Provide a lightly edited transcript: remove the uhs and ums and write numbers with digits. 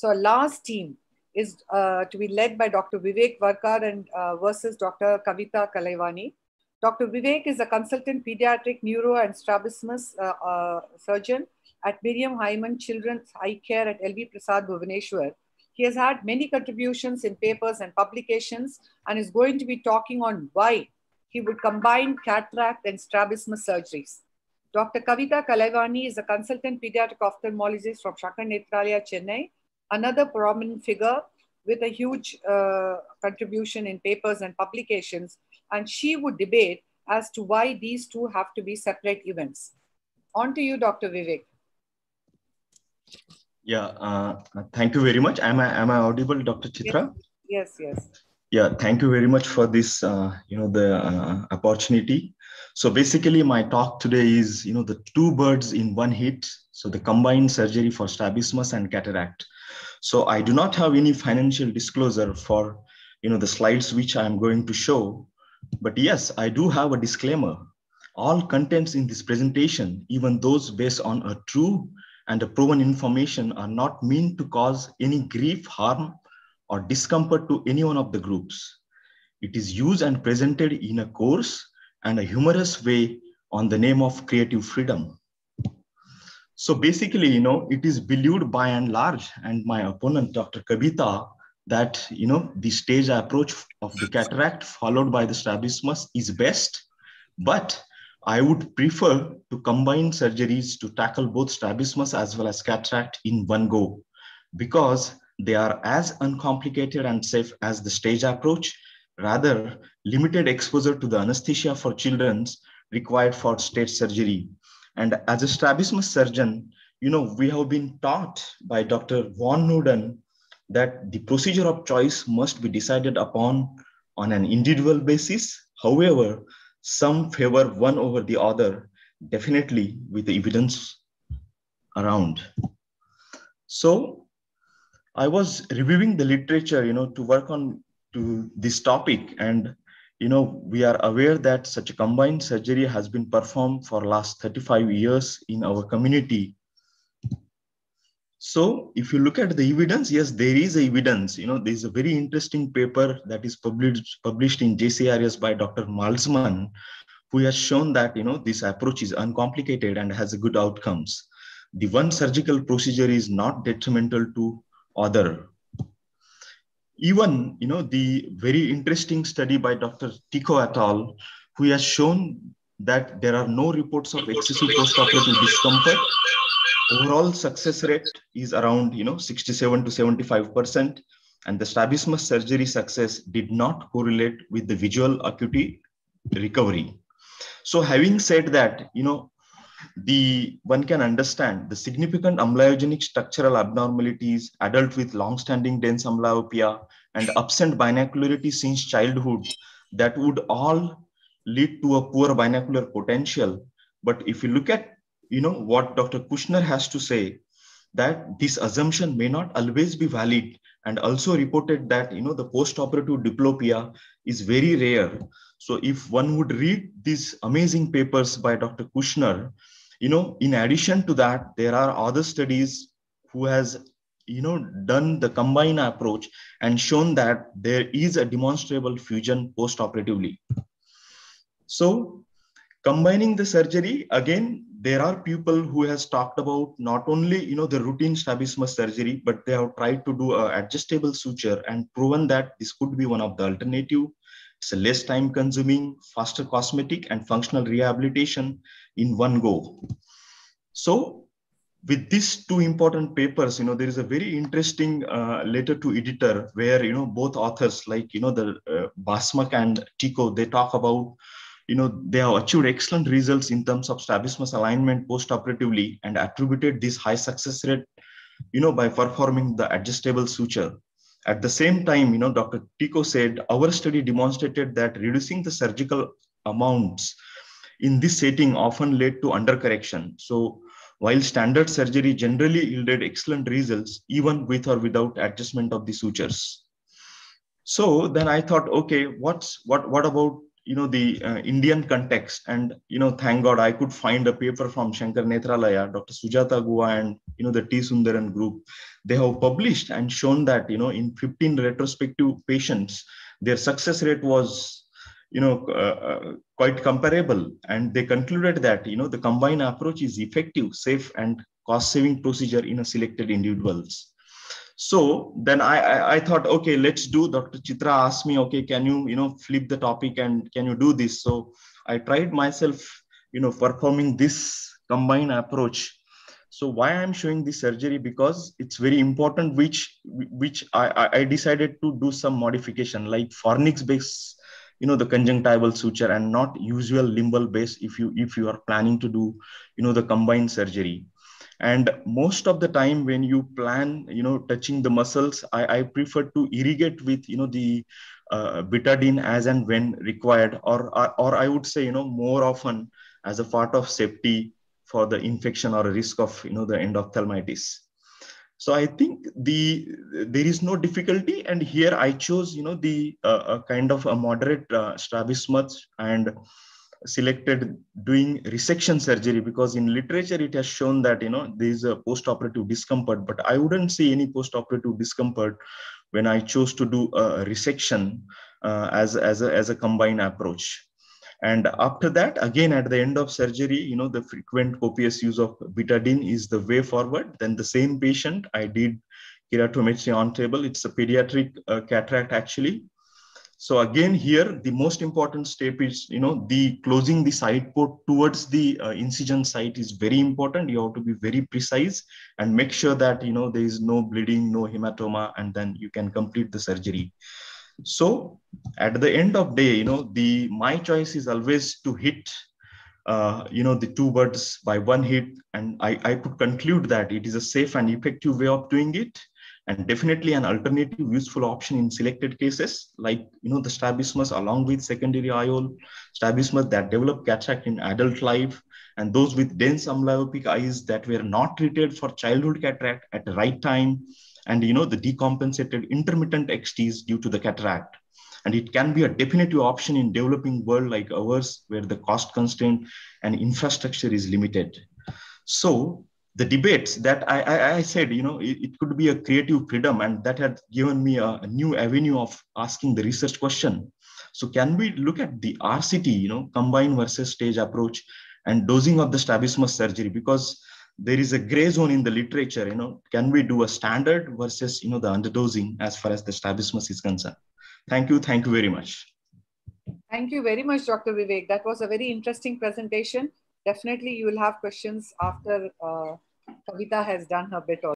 So our last team is to be led by Dr. Vivek Varkar and versus Dr. Kavita Kalaivani. Dr. Vivek is a consultant pediatric neuro and strabismus surgeon at Miriam Hyman Children's Eye Care at LV Prasad, Bhubaneswar. He has had many contributions in papers and publications and is going to be talking on why he would combine cataract and strabismus surgeries. Dr. Kavita Kalaivani is a consultant pediatric ophthalmologist from Shankar Nethralaya, Chennai, another prominent figure with a huge contribution in papers and publications, and she would debate as to why these two have to be separate events. On to you, Dr. Vivek. Yeah, thank you very much. Am I audible, Dr. Chitra? Yes, yes. Yeah, thank you very much for this, the opportunity. So basically my talk today is, the two birds in one hit. So the combined surgery for strabismus and cataract. So I do not have any financial disclosure for, the slides which I'm going to show. But yes, I do have a disclaimer. All contents in this presentation, even those based on a true and a proven information, are not meant to cause any grief, harm, or discomfort to any one of the groups. It is used and presented in a coarse and a humorous way on the name of creative freedom. So basically, it is believed by and large, and my opponent, Dr. Kavita, that, the stage approach of the cataract followed by the strabismus is best, but I would prefer to combine surgeries to tackle both strabismus as well as cataract in one go, because they are as uncomplicated and safe as the stage approach. Rather, limited exposure to the anesthesia for children required for stage surgery. And as a strabismus surgeon, we have been taught by Dr. Von Nuden that the procedure of choice must be decided upon on an individual basis. However, some favor one over the other, definitely with the evidence around. So I was reviewing the literature, to work on to this topic, and we are aware that such a combined surgery has been performed for last 35 years in our community. So if you look at the evidence, yes, there is evidence. There is a very interesting paper that is published in JCRS by Dr. Malzman, who has shown that, this approach is uncomplicated and has good outcomes. The one surgical procedure is not detrimental to other. Even, the very interesting study by Dr. Tico et al., who has shown that there are no reports of excessive postoperative discomfort. Overall success rate is around, 67 to 75%, and the strabismus surgery success did not correlate with the visual acuity recovery. So having said that, one can understand the significant amblyogenic structural abnormalities, adult with long-standing dense amblyopia, and absent binocularity since childhood, that would all lead to a poor binocular potential. But if you look at, what Dr. Kushner has to say, that this assumption may not always be valid, and also reported that, the post-operative diplopia is very rare. So if one would read these amazing papers by Dr. Kushner, in addition to that, there are other studies who has, done the combined approach and shown that there is a demonstrable fusion post-operatively. So combining the surgery, again, there are people who has talked about not only, the routine strabismus surgery, but they have tried to do an adjustable suture and proven that this could be one of the alternative. It's a less time consuming, faster cosmetic and functional rehabilitation in one go. So with these two important papers, there is a very interesting letter to editor where, both authors like, the Basmak and Tico, they talk about, they have achieved excellent results in terms of strabismus alignment post-operatively and attributed this high success rate, by performing the adjustable suture. At the same time, Dr. Tico said, our study demonstrated that reducing the surgical amounts in this setting often led to undercorrection. So while standard surgery generally yielded excellent results, even with or without adjustment of the sutures. So then I thought, okay, what about, the Indian context. And, thank God I could find a paper from Shankar Nethralaya, Dr. Sujata Guha, and, the T. Sundaran group. They have published and shown that, in 15 retrospective patients, their success rate was, quite comparable. And they concluded that, the combined approach is effective, safe, and cost-saving procedure in a selected individuals. So then I thought, okay, let's do. Dr. Chitra asked me, okay, can you, flip the topic and can you do this? So I tried myself, performing this combined approach. So why I'm showing this surgery? Because it's very important, which I decided to do some modification, like fornix base, the conjunctival suture, and not usual limbal base if you are planning to do, the combined surgery. And most of the time when you plan, touching the muscles, I prefer to irrigate with, the betadine as and when required, or I would say, more often as a part of safety for the infection or a risk of, the endophthalmitis. So I think there is no difficulty. And here I chose, the kind of a moderate strabismus, and selected doing resection surgery, because in literature it has shown that there is a post-operative discomfort, but I wouldn't see any post-operative discomfort when I chose to do a resection as a combined approach. And after that, again, at the end of surgery, the frequent copious use of betadine is the way forward. Then the same patient, I did keratometry on table. It's a pediatric cataract actually. So again, here, the most important step is, the closing the side port towards the incision site is very important. You have to be very precise and make sure that, there is no bleeding, no hematoma, and then you can complete the surgery. So at the end of day, my choice is always to hit, the two birds by one hit. And I could conclude that it is a safe and effective way of doing it. And definitely an alternative useful option in selected cases, like, the strabismus along with secondary IOL strabismus that develop cataract in adult life, and those with dense amblyopic eyes that were not treated for childhood cataract at the right time, and, the decompensated intermittent XTs due to the cataract. And it can be a definitive option in developing world like ours, where the cost constraint and infrastructure is limited. So the debates that I said, it could be a creative freedom, and that had given me a new avenue of asking the research question. So can we look at the RCT, combined versus stage approach, and dosing of the strabismus surgery? Because there is a gray zone in the literature, can we do a standard versus, the underdosing as far as the strabismus is concerned? Thank you very much. Thank you very much, Dr. Vivek. That was a very interesting presentation. Definitely you will have questions after Kavita has done her bit also.